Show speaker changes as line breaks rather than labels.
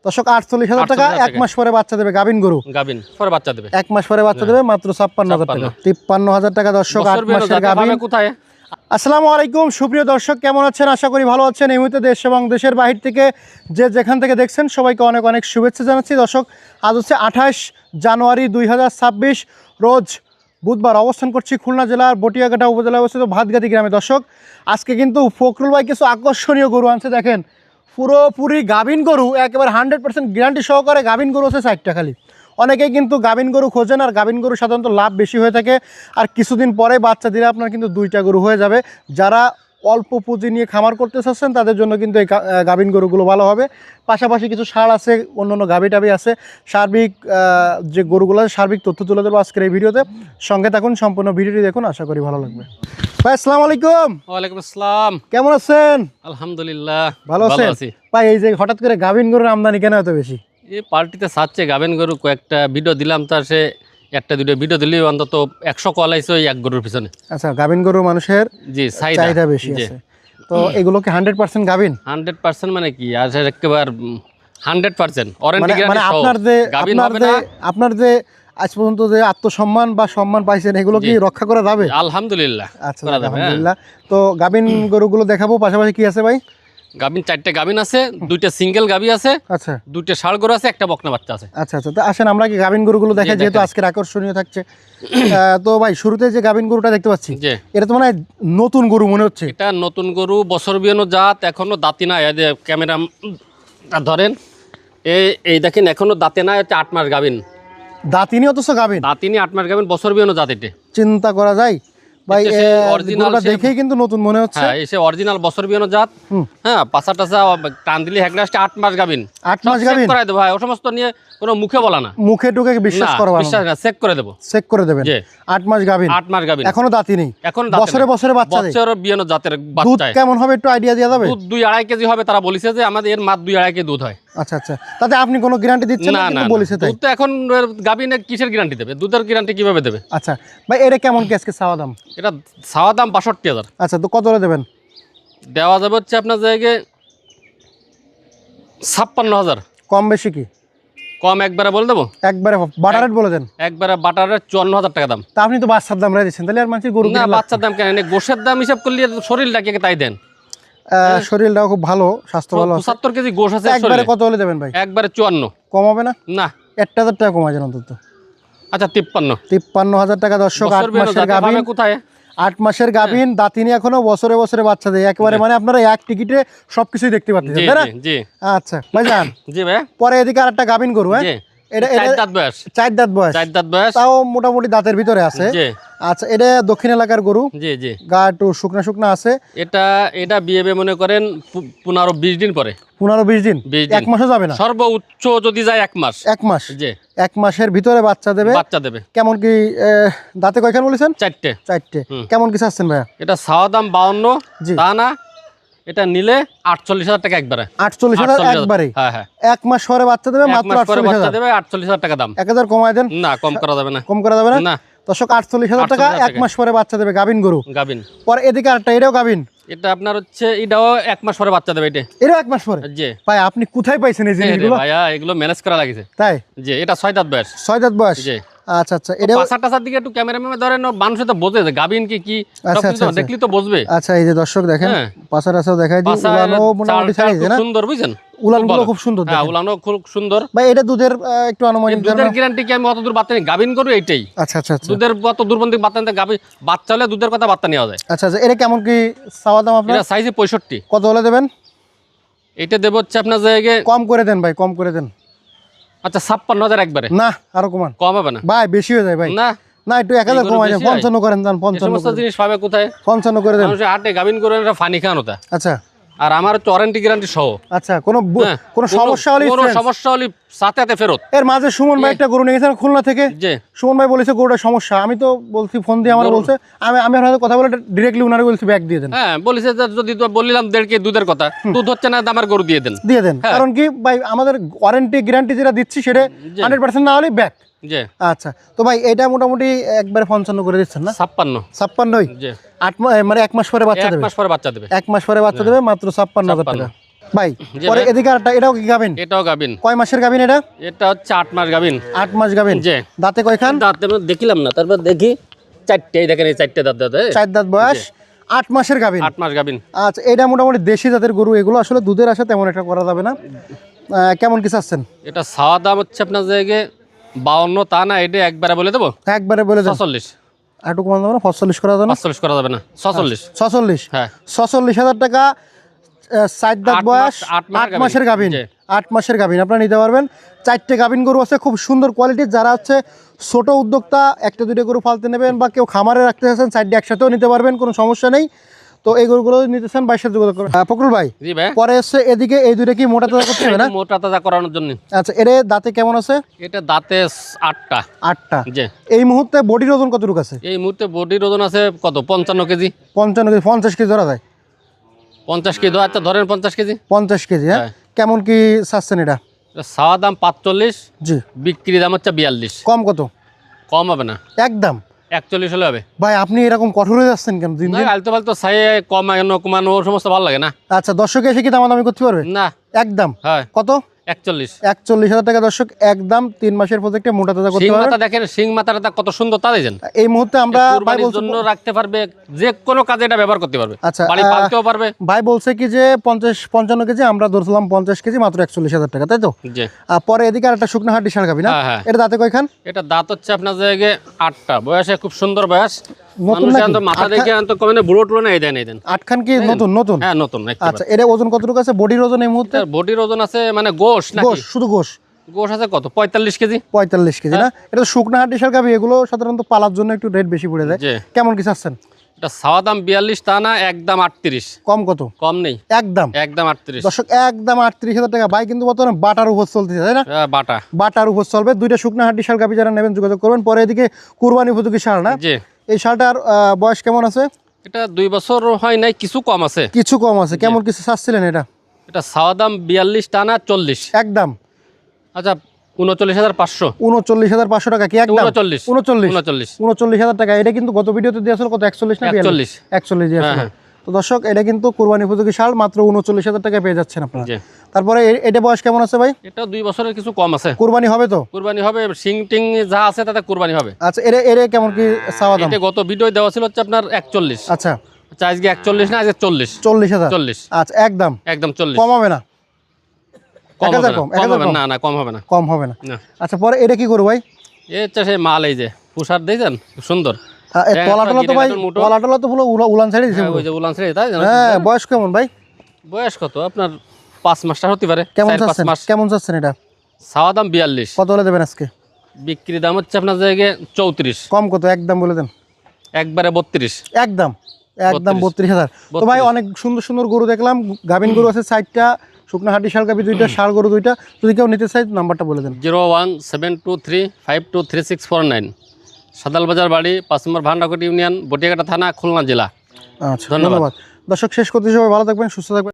দর্শক 48,000 টাকা, 1 মাস পরে বাচ্চা দেবে গাবিন গরু।
গাবিন পরে বাচ্চা দেবে,
1 মাস পরে বাচ্চা দেবে মাত্র 56,000 টাকা। 53,000 টাকা দর্শক, 8 মাসের গাবিন।
কোথায়?
আসসালামু আলাইকুম সুপ্রিয় দর্শক, কেমন আছেন? আশা করি ভালো আছেন। এই মুহূর্তে দেশ এবং দেশের বাহির থেকে যে যেখান থেকে দেখছেন সবাইকে অনেক অনেক শুভেচ্ছা জানাচ্ছি। দর্শক, আজ হচ্ছে 28 জানুয়ারি 2026 রোজ বুধবার। অবস্থান করছি খুলনা জেলার বটিয়াঘাটা উপজেলায় অবস্থিত ভাতগাতি গ্রামে। দর্শক, আজকে কিন্তু ফখরুল ভাই কিছু আকর্ষণীয় গরু আনছে। দেখেন, পুরোপুরি গাভিন গরু, একেবারে 100% গ্যারান্টি সহকারে গাভিন গরু হচ্ছে 60টা খালি। অনেকেই কিন্তু গাভিন গরু খোঁজেন, আর গাভিন গরু সাধারণত লাভ বেশি হয়ে থাকে। আর কিছুদিন পরে বাচ্চা দিলে আপনার কিন্তু 2টা গরু হয়ে যাবে। যারা অল্প পুঁজি নিয়ে খামার করতে চাচ্ছেন তাদের জন্য কিন্তু এই গাভিন গরুগুলো ভালো হবে। পাশাপাশি কিছু সার আছে, অন্য গাভি টাভি আছে। সার্বিক যে গরুগুলো আছে সার্বিক তথ্য তুলে দেবো আজকের এই ভিডিওতে। সঙ্গে থাকুন, সম্পূর্ণ ভিডিওটি দেখুন, আশা করি ভালো লাগবে। ভাই আসসালামু আলাইকুম।
ওয়ালাইকুম আসসালাম।
কেমন আছেন?
আলহামদুলিল্লাহ
ভালো আছেন। ভাই এই যে হঠাৎ করে গাভিন গরুর আমদানি কেন এত বেশি?
এই পার্টিতে চাচ্ছে গাবেন গরু, কয়েকটা ভিডিও দিলাম, তার সে একটা দুটো ভিডিও দিলেই অন্তত 100 কল আইছে ওই এক গরুর পিছনে।
আচ্ছা, গাভিন গরু মানুষের
জি
চাহিদা বেশি আছে। তো এগুলো কি 100% গাভিন?
100% মানে কি, আর একেবারে 100% ওয়ারেন্টি
মানে
গ্যারান্টি সহ গাবিন হবে না।
আপনার যে আজ পর্যন্ত যে আত্মসম্মান বা সম্মান পাইছেন এগুলো কি রক্ষা করা যাবে?
আলহামদুলিল্লাহ
আচ্ছা, আলহামদুলিল্লাহ। তো গাভিন গরুগুলো দেখাবো, পাশাপাশি কি আছে ভাই?
গাবিন 4টে গাবিন আছে, 2টা সিঙ্গেল গাবি আছে,
আচ্ছা
2টা ষাঁড় গরু আছে, একটা বকনা বাচ্চা আছে।
আচ্ছা আচ্ছা, তো আসেন আমরা কি গাভিন গরুগুলো দেখাই, যেহেতু আজকের আকর্ষণীয় থাকছে। তো ভাই শুরুতে যে গাভিন গরুটা দেখতে পাচ্ছি, এটা তো মানে নতুন গরু মনে হচ্ছে।
এটা নতুন গরু, বছর বিয়ানো জাত, এখনো দাঁতি না। ক্যামেরা ধরেন, এই দেখেন এখনো দাঁতে না, হচ্ছে 8 মাস গাবিন।
দাঁতিনি অথচ গাভিন?
দাঁতিনি 8 মাস গাবিন, বছর বিয়ানো জাত। এটা
চিন্তা করা যায় ভাই,
অরিজিনাল
দেখেই কিন্তু নতুন মনে হচ্ছে।
হ্যাঁ, এসে অরিজিনাল বছর বিয়ানো জাত। হ্যাঁ, পাছা টাছা টান দিলে হেগনাসটা 8 মাস গাবিন।
8 মাস গাবিন
করাই দেবো ভাই, ও সমস্ত নিয়ে কোনো মুখে বলা না,
মুখে টুকে বিশ্বাস করবা না,
বিশ্বাস না, চেক করে দেবো,
চেক করে দেবেন। 8 মাস গাবিন,
8 মাস গাবিন,
এখনো দাঁতি নেই,
এখন
বছরে বছরে বাচ্চা দেয়।
বছর বিয়ানো জাতের
দুধ
বাচ্চা।
কেমন হবে একটু আইডিয়া দেওয়া যাবে?
দুধ 2-2.5 কেজি হবে, তারা বলেছে যে আমাদের এর মাত্র 2-2.5 কেজি দুধ হয়।
আচ্ছা আচ্ছা, তাতে আপনি কোনো গ্যারান্টি দিচ্ছেন না? কিন্তু বলেছে তাই।
দুধ তো এখন গাবিনের কিসের গ্যারান্টি দেবে? দুধের গ্যারান্টি কিভাবে দেবে?
আচ্ছা ভাই, এটা কেমন কি আজকে চাওয়া দাম?
এটা চাওয়া দাম 62,000।
আচ্ছা, তো কত করে দেবেন?
দেওয়া যাবে হচ্ছে আপনার জায়গায় 56,000।
কম বেশি কি?
কম একবারে বলে দেবো,
একবারে বাটার রেট বলে দেন।
একবারে বাটারের 54,000 টাকা দাম।
তা আপনি তো বাচ্চার দাম রেখেছেন, তাহলে আর মানুষের গরু
না, বাচ্চার দাম কেন? গোশের দাম হিসাব করলে শরীরটাকে তাই দেন।
শরীরটাও খুব ভালো, স্বাস্থ্য ভালো আছে।
75 কেজি গোশ আছে।
একবারে কত হলে দেবেন ভাই?
একবারে 54।
কম হবে না?
না,
1,000 টাকা কমায় যান অন্তত।
আচ্ছা 53,000
টাকা দর্শক। 8 মাসের গাভিন,
কোথায়?
8 মাসের গাভিন, দাঁতিনি এখনো, বছরে বছরে বাচ্চা দেয়। একেবারে মানে আপনারা এক টিকিটে সবকিছুই দেখতে পাচ্ছেন, তাই না?
জি।
আচ্ছা ভাইজান,
জি ভাই।
পরে এদিকে আরেকটা গাভিন গরু, হ্যাঁ, এটা
4 দাঁত বয়স।
4 দাঁত বয়স।
4 দাঁত বয়স,
তাও মোটামুটি দাঁতের ভিতরে আছে। আচ্ছা, এটা দক্ষিণ এলাকার গরু।
জি।
গা একটু শুকনা শুকনা আছে।
এটা বিয়ে মনে করেন 15-20 দিন পরে।
15-20 দিন? 1 মাসও যাবে না?
সর্বোচ্চ যদি যায় 1 মাস।
1 মাস?
জি,
1 মাসের ভিতরে বাচ্চা দেবে। কেমন কি দাঁতে কয়খান বলেছেন?
4টে।
4টে। কেমন কি চাচ্ছেন ভাইয়া?
এটা চাওয়া দাম 52। তা না, এটা নিলে 48,000 টাকা একবারে।
48,000 একবারে?
হ্যাঁ।
1 মাস পরে বাচ্চা দেবে, মাত্র 48,000
দেবে। 48,000 টাকা দাম।
1,000 কমায় দেন।
না, কম করা যাবে না।
কম করা যাবে না?
না
দর্শক, 48,000 টাকা 1 মাস পরে বাচ্চা দেবে গাভিন গরু।
গাভিন।
পরে এদিকে আরেকটা, এটাও গাভিন।
এটা আপনার হচ্ছে, এটাও 1 মাস পরে বাচ্চা দেবে।
এটাও 1 মাস পরে?
জি
ভাই, আপনি কোথায় পাইছেন এই জিনিসগুলো?
ভাইয়া, এগুলো ম্যানেজ করা লাগিছে।
তাই?
জি, এটা 6 দাঁত বয়স।
6 দাঁত বয়স?
জি।
আচ্ছা আচ্ছা, এটা
পাশাটার দিকে একটু ক্যামেরাম্যান ধরেন, মানুষ তো বোঝে যে গাবিন কি দেখলি তো বুঝবে।
আচ্ছা, এই যে দর্শক দেখেন, পাশাটাও দেখাই দিই। উলানো মোটামুটি সাইজে না?
সুন্দর, বুঝছেন?
উলানগুলো খুব সুন্দর।
হ্যাঁ, উলানো খুব সুন্দর।
ভাই, এটা দুধের একটু আনুমানিক
দুধের গ্যারান্টি কি আমি অত দূর বার্তা নেই, গাবিন করবো এইটাই।
আচ্ছা আচ্ছা,
দুধের অত দূরবন্দি বার্তা নিতে, গাবি বাচ্চা হলে দুধের কথা বার্তা নেওয়া যায়।
আচ্ছা আচ্ছা, এটা কেমন কি চাওয়া দাম আপনার?
এটা সাইজে 65।
কত হলে দেবেন?
এটা দেবো হচ্ছে আপনার জায়গায়,
কম করে দেন ভাই, কম করে দেন।
আচ্ছা 56,000 একবারে।
না, আরো কমান।
কম হবে না
ভাই, বেশি হয়ে যায় ভাই।
না
না, একটু 1,000 কমাই দেন। 55 করেন, দেন 55।
জিনিস পাবে কোথায়?
55 করে দেন।
হাটে গাবিন করে ফানি খান ওটা।
আচ্ছা,
আর আমার ওয়ারেন্টি গ্যারান্টি সহ।
আচ্ছা, কোনো সমস্যা হলে
সাথে ফেরত।
এর মাঝে সুমন ভাই একটা গরু নিয়ে গেছেন খুলনা থেকে। সুমন ভাই বলেছে গরুটা সমস্যা, আমি তো বলছি, ফোন দিয়ে আমার বলছে, আমি হয়তো কথা বলে ডিরেক্টলি উনারে বলছি ব্যাগ দিয়ে দেন।
হ্যাঁ, বলেছে যদি বললাম 1.5 কেজি দুধের কথা, দুধ হচ্ছে না, আমার গরু দিয়ে দেন।
কারণ কি ভাই, আমাদের ওয়ারেন্টি গ্যারান্টি যেটা দিচ্ছি সেটা 100% না হলে ব্যাগ। আচ্ছা, তো ভাই এটা মোটামুটি একবারে 55 করে দিচ্ছেন না?
56।
মানে 1 মাস পরে বাচ্চা দেবে?
1 মাস পরে বাচ্চা দেবে।
1 মাস পরে বাচ্চা দেবে, মাত্র 56,000 টাকা। ভাই
জি
পরে
ভাই।
এদিকে আরেকটা, এটাও কি গাবিন?
এটাও গাবিন।
কয় মাসের গাবিন এটা?
এটা হচ্ছে 8 মাস গাবিন।
8 মাস গাবিন।
জি।
দাঁতে কয়খান?
দাঁত আমরা দেখিলাম না, তারপর দেখি 4টে, এই দেখেন এই 4টে দাঁত দাঁত
4 দাঁত বয়স, 8 মাসের গাবিন।
8 মাস গাবিন।
আচ্ছা, এটা মোটামুটি দেশি জাতের গরু, এগুলো আসলে দুধের আশা তেমন একটা করা যাবে না। কেমন কি চাচ্ছেন?
এটা ছাওয়া দাম হচ্ছে আপনার জায়গায় 52, তা না এটা একবারে বলে দেবো
একবারে বলে দেন।
46।
একটু কমান যাবে না? 45 করা যাবে না?
45 করা যাবে না, 46।
46।
হ্যাঁ
46,000 টাকা, 4 দাঁত
8
বয়স,
মাস, 8 মাস
8 মাসের গাবিন।
জি।
8 মাসের গাবিন আপনারা নিতে পারবেন। 4টে গাবিন গরু আছে, খুব সুন্দর কোয়ালিটির। যারা হচ্ছে ছোট উদ্যোক্তা, 1-2 গরু ফালতে নেবেন বা কেউ খামারে রাখতে চাচ্ছেন, 4টে একসাথেও নিতে পারবেন, কোনো সমস্যা নেই। তো এই গরুগুলো নিতে চান, বাইশের যোগাযোগ করবেন। ফকরুল ভাই,
জি ভাই।
পরে এসে এদিকে এই দুইটা কি মোটা তাজা করতে হবে না?
মোটা তাজা করানোর জন্য।
আচ্ছা, এর দাঁতে কেমন আছে?
এটা দাঁতে 8টা।
8টা।
জি।
এই মুহূর্তে বডির ওজন কতটুকু আছে?
এই মুহূর্তে বডির ওজন আছে কত? 55 কেজি।
55 কেজি, 50 কেজি ধরা যায়?
50 কেজি, আচ্ছা ধরেন 50 কেজি।
50 কেজি। হ্যাঁ,
হ্যাঁ।
কেমন কি চাচ্ছেন এটা?
ছাওয়া দাম 45,
জি।
বিক্রি দাম হচ্ছে 42।
কম কত?
কম হবে না,
একদম।
41 হলে হবে।
ভাই আপনি এরকম কঠোর হয়ে যাচ্ছেন কেন দিন
না
দিন?
আলতো ফালতো ছাই কমানো কমানো ওর সমস্ত ভালো লাগে না।
আচ্ছা, দর্শক এসে কি দামাদামি করতে পারবে?
না।
একদম।
হ্যাঁ
কত?
41।
41,000 টাকা দর্শক, একদম। 3 মাসের প্রজেক্টে মোটা তাজা করতে
সিং
পারবেন।
মাথা দেখেন, সিং মাথাটা কত সুন্দর তা দেখেন।
এই মুহূর্তে আমরা ভাই
কুরবানির
বলছি,
জন্য রাখতে পারবে, যে কোনো কাজে এটা ব্যবহার করতে পারবে।
আচ্ছা,
বাড়ি পালতেও পারবে।
ভাই বলছে কি যে 55 কেজি, আমরা ধরছিলাম 50 কেজি, মাত্র 41,000 টাকা, তাই তো?
জি।
পরে এদিকে আরেকটা শুকনো হাড্ডি ষাঁড় গাভী না?
হ্যাঁ, হ্যাঁ।
এটা দাঁতে কয়খান?
এটা দাঁত হচ্ছে আপনার জায়গায় 8টা, বয়সে খুব সুন্দর বয়স।
নতুন
মানুষ
নাকি?
এখন তো মাথা দেখে এখন তো কমে বুড়ো টুলো নেই দেন এই দেন।
8খান কি নতুন? নতুন।
হ্যাঁ নতুন।
আচ্ছা, এর ওজন কতটুকু আছে? বডির ওজন এই মুহূর্তে?
বডির ওজন আছে মানে গোশ নাকি?
গোশ, শুধু গোশ।
গোশ আছে কত? 45 কেজি।
45 কেজি না? এটা তো শুকনো হাড্ডি ষাঁড় গাভী, এগুলো সাধারণত পালার জন্য একটু রেট বেশি পড়ে যায়।
জি।
কেমন কি চাচ্ছেন?
এটা ছাওয়া দাম 42, তা না একদম 38।
কম কত?
কম নেই,
একদম।
একদম 38।
দর্শক, একদম 38,000 টাকা। ভাই কিন্তু বর্তমানে বাটার উপর চলতেছে, তাই না?
বাটা।
বাটার উপর চলবে। দুইটা শুকনো হাড্ডি ষাঁড় গাভী যারা নেবেন যোগাযোগ করবেন। পরে এদিকে কুরবানি উপযোগী ষাঁড় না?
জি।
এই ষাঁড়টার বয়স কেমন আছে?
এটা 2 বছর হয় নাই, কিছু কম আছে।
কিছু কম আছে। কেমন কিছু চাচ্ছিলেন এটা?
এটা ছাওয়া দাম 42, টা না 40।
একদম।
আচ্ছা 39,500।
39,500 টাকা কি একদম?
39।
39,000 টাকা। এটা কিন্তু গত ভিডিওতে দিয়ে আসলে কত? 41 না
41?
41 দিয়ে আসলে।
হ্যাঁ।
তো দর্শক, এটা কিন্তু কুরবানি উপযোগী ষাঁড়, মাত্র 39,000 টাকায় পেয়ে যাচ্ছেন আপনারা।
জি।
তারপরে এটা বয়স কেমন আছে ভাই?
এটা 2 বছরের কিছু কম আছে।
কুরবানি হবে তো?
কুরবানি হবে, সিং টিং যা আছে তাতে কুরবানি হবে।
আচ্ছা, এর কেমন কি চাওয়া দাম?
এটা গত ভিডিও দেওয়া ছিল হচ্ছে আপনার 41।
আচ্ছা,
আচ্ছা আজকে 41 না, আজকে 40।
40,000।
40।
আচ্ছা, একদম।
একদম 40।
কম হবে না?
কম
1,000
হবে না,
কম,
কম
1,000
হবে
কম।
না, না কম হবে না।
কম হবে না।
না।
আচ্ছা, পরে এটা কি করবো ভাই?
এই হচ্ছে সেই মাল, এই যে পুষার দিয়েছেন খুব সুন্দর।
তলা টলা তো ভাই,
মুটো।
তলা টলা তো পুরো উলান ছেড়ে দিছে
হ্যাঁ,
পুরো।
ওই যে উলান ছেড়ে তাই জানো?
হ্যাঁ, বয়স কেমন ভাই?
বয়স কত আপনার? 5 মাসটা হতে পারে।
কেমন
4-5
চাচ্ছেন?
মাস।
কেমন চাচ্ছেন এটা?
ছাওয়া দাম 42।
কত হলে দেবেন আজকে?
বিক্রি দাম হচ্ছে আপনার জায়গায় 34।
কম কত? একদম বলে দেন।
একবারে 32।
একদম। একদম
32,000
32,000। তো ভাই অনেক সুন্দর সুন্দর গরু দেখলাম। গাভিন গরু আছে 4টা, শুকনো হাড্ডি ষাঁড় গাভী 2টা, ষাঁড় গরু 2টা। যদি কেউ নিতে চাই নাম্বারটা বলে দেন।
01723523649। সাদালবাজার বাড়ি, 5 নম্বর ভান্ডারকোট ইউনিয়ন, বটিয়াঘাটা থানা, খুলনা জেলা।
আচ্ছা, ধন্যবাদ। দর্শক, শেষ করতে সবাই ভালো থাকবেন, সুস্থ থাকবেন।